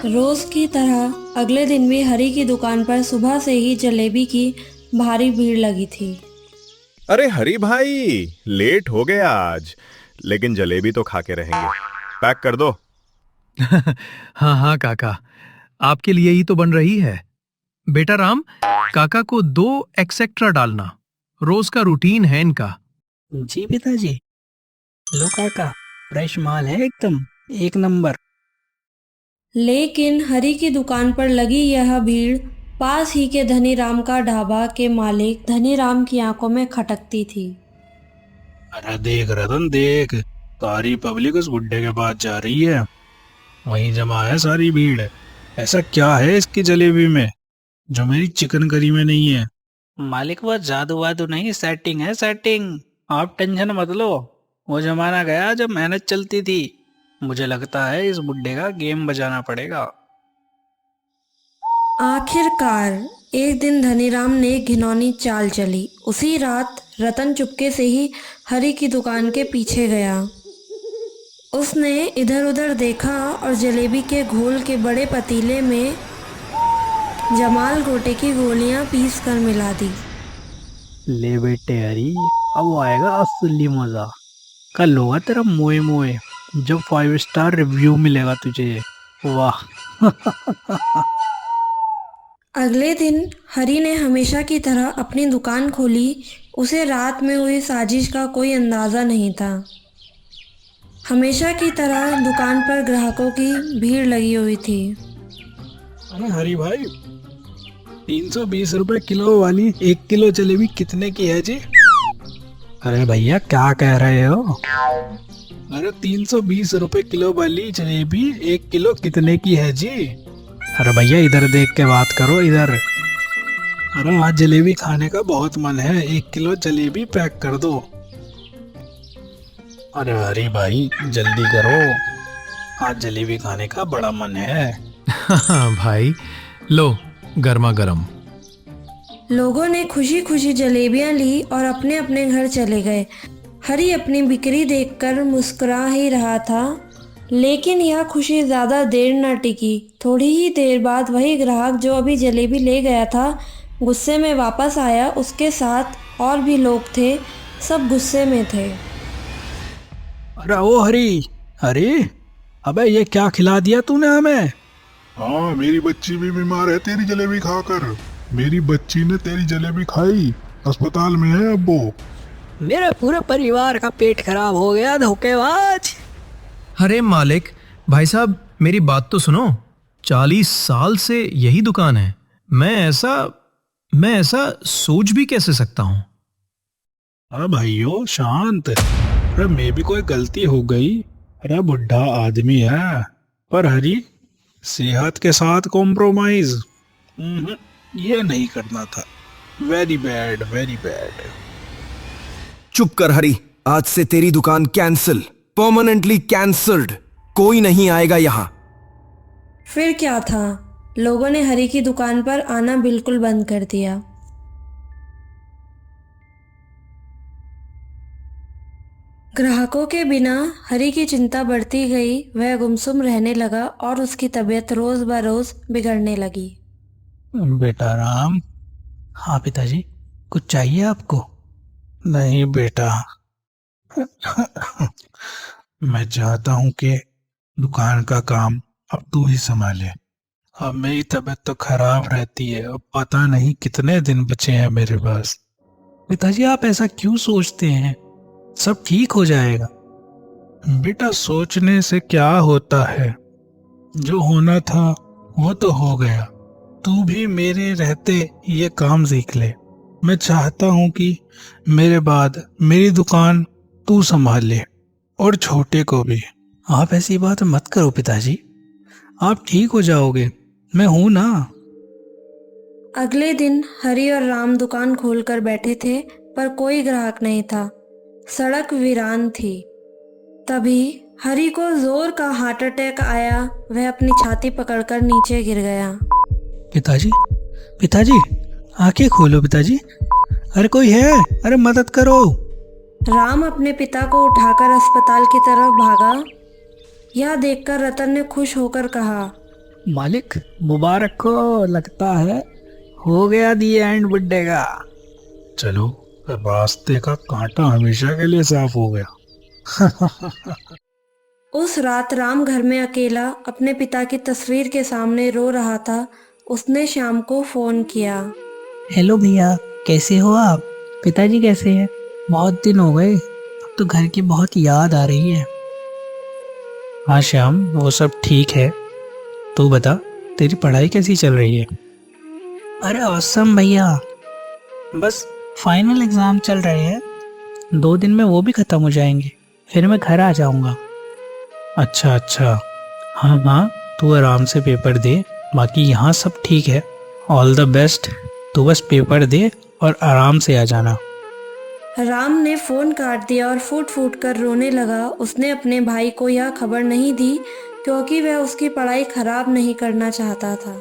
रोज की तरह अगले दिन भी हरी की दुकान पर सुबह से ही जलेबी की भारी भीड़ लगी थी। अरे हरी भाई, लेट हो गया आज, लेकिन जलेबी तो खा के रहेंगे। पैक कर दो। हाँ हाँ काका, आपके लिए ही तो बन रही है। बेटा राम, काका को 2 एक्सेट्रा डालना, रोज का रूटीन है इनका। जी पिताजी। लो काका, फ्रेश माल है एकदम, एक नंबर। लेकिन हरी की दुकान पर लगी यह भीड़ पास ही के धनीराम का ढाबा के मालिक धनीराम की आंखों में खटकती थी। अरे देख रतन देख, सारी पब्लिक उस बुड्ढे के पास जा रही है, वहीं जमा है सारी भीड़। ऐसा क्या है इसकी जलेबी में जो मेरी चिकन करी में नहीं है? मालिक वो जादू वादू नहीं, सेटिंग है सेटिंग। आप टेंशन मत लो, वो जमाना गया जब मेहनत चलती थी। मुझे लगता है इस बुड्ढे का गेम बजाना पड़ेगा। आखिरकार एक दिन धनीराम ने घिनौनी चाल चली। उसी रात रतन चुपके से ही हरी की दुकान के पीछे गया। उसने इधर उधर देखा और जलेबी के घोल के बड़े पतीले में जमाल गोटे की गोलियां पीस कर मिला दी। ले बेटे हरी, अब आएगा असली मजा। कल होगा तेरा मोए मोए, जब 5 स्टार रिव्यू मिलेगा तुझे। वाह। अगले दिन हरी ने हमेशा की तरह अपनी दुकान खोली। उसे रात में हुई साजिश का कोई अंदाज़ा नहीं था। हमेशा की तरह दुकान पर ग्राहकों की भीड़ लगी हुई थी। अरे हरी भाई, 320 रुपए किलो वाली 1 किलो जलेबी कितने की है जी? अरे भैया क्या कह रहे हो? अरे 320 रुपए किलो वाली जलेबी 1 किलो कितने की है जी? अरे भैया इधर देख के बात करो, इधर। अरे आज जलेबी खाने का बहुत मन है, 1 किलो जलेबी पैक कर दो। अरे हरी भाई जल्दी करो, आज जलेबी खाने का बड़ा मन है। हाँ भाई, लो गर्मा गर्म। लोगों ने खुशी खुशी जलेबियां ली और अपने अपने घर चले गए। हरी अपनी बिक्री देखकर मुस्कुरा ही रहा था, लेकिन यह खुशी ज़्यादा देर न टिकी। थोड़ी ही देर बाद वही ग्राहक जो अभी जलेबी ले गया था गुस्से में वापस आया। उसके साथ और भी लोग थे, सब गुस्से में थे। अरे ओ हरी, अरे अबे ये क्या खिला दिया तूने हमें? हाँ, मेरी बच्ची भी बीमार है तेरी जलेबी खाकर। मेरी बच्ची ने तेरी जलेबी खाई, अस्पताल में है अब वो। मेरे पूरे परिवार का पेट खराब हो गया, धोखेबाज। अरे मालिक, भाई साहब मेरी बात तो सुनो। 40 साल से यही दुकान है। मैं ऐसा सोच भी कैसे सकता हूँ? अरे भाइयों शांत। अरे मैं भी कोई गलती हो गई। अरे बुढ़ा आदमी है, पर हरी सेहत के साथ कॉम्प्रोमाइज ये नहीं करना था। Very bad, very bad. चुप कर हरी, आज से तेरी दुकान कैंसिल, परमानेंटली कैंसल्ड। कोई नहीं आएगा यहाँ। फिर क्या था, लोगों ने हरी की दुकान पर आना बिल्कुल बंद कर दिया। ग्राहकों के बिना हरी की चिंता बढ़ती गई। वह गुमसुम रहने लगा और उसकी तबीयत रोज ब रोज बिगड़ने लगी। बेटा राम। हाँ पिताजी, कुछ चाहिए आपको? नहीं बेटा, मैं चाहता हूँ कि दुकान का काम अब तू ही संभाले। अब मेरी तबीयत तो खराब रहती है, अब पता नहीं कितने दिन बचे हैं मेरे पास। पिताजी आप ऐसा क्यों सोचते हैं? सब ठीक हो जाएगा। बेटा सोचने से क्या होता है, जो होना था वो तो हो गया। तू भी मेरे रहते ये काम सीख ले। मैं चाहता हूँ कि मेरे बाद मेरी दुकान तू संभाल ले, और छोटे को भी। आप ऐसी बात मत करो पिताजी, आप ठीक हो जाओगे, मैं हूं ना। अगले दिन हरी और राम दुकान खोलकर बैठे थे, पर कोई ग्राहक नहीं था। सड़क वीरान थी। तभी हरी को जोर का हार्ट अटैक आया। वह अपनी छाती पकड़कर नीचे गिर गया। पिताजी, पिताजी आंखें खोलो पिताजी। अरे कोई है, अरे मदद करो। राम अपने पिता को उठाकर अस्पताल की तरफ भागा। यह देखकर रतन ने खुश होकर कहा, मालिक मुबारक हो, लगता है हो गया दी एंड बर्थडे का। चलो, रास्ते का कांटा हमेशा के लिए साफ हो गया। उस रात राम घर में अकेला अपने पिता की तस्वीर के सामने रो रहा था। उसने श्याम को फोन किया। हेलो भैया, कैसे हो आप? पिताजी कैसे हैं? बहुत दिन हो गए, अब तो घर की बहुत याद आ रही है। हाँ श्याम, वो सब ठीक है। तू बता, तेरी पढ़ाई कैसी चल रही है? अरे औसम भैया, बस फाइनल एग्ज़ाम चल रहे हैं, 2 दिन में वो भी ख़त्म हो जाएंगे, फिर मैं घर आ जाऊंगा। अच्छा अच्छा, हाँ हाँ, तू आराम से पेपर दे, बाकी यहाँ सब ठीक है। All the best. तू बस पेपर दे और आराम से आ जाना। राम ने फोन काट दिया और फूट फूट कर रोने लगा। उसने अपने भाई को यह खबर नहीं दी क्योंकि वह उसकी पढ़ाई खराब नहीं करना चाहता था।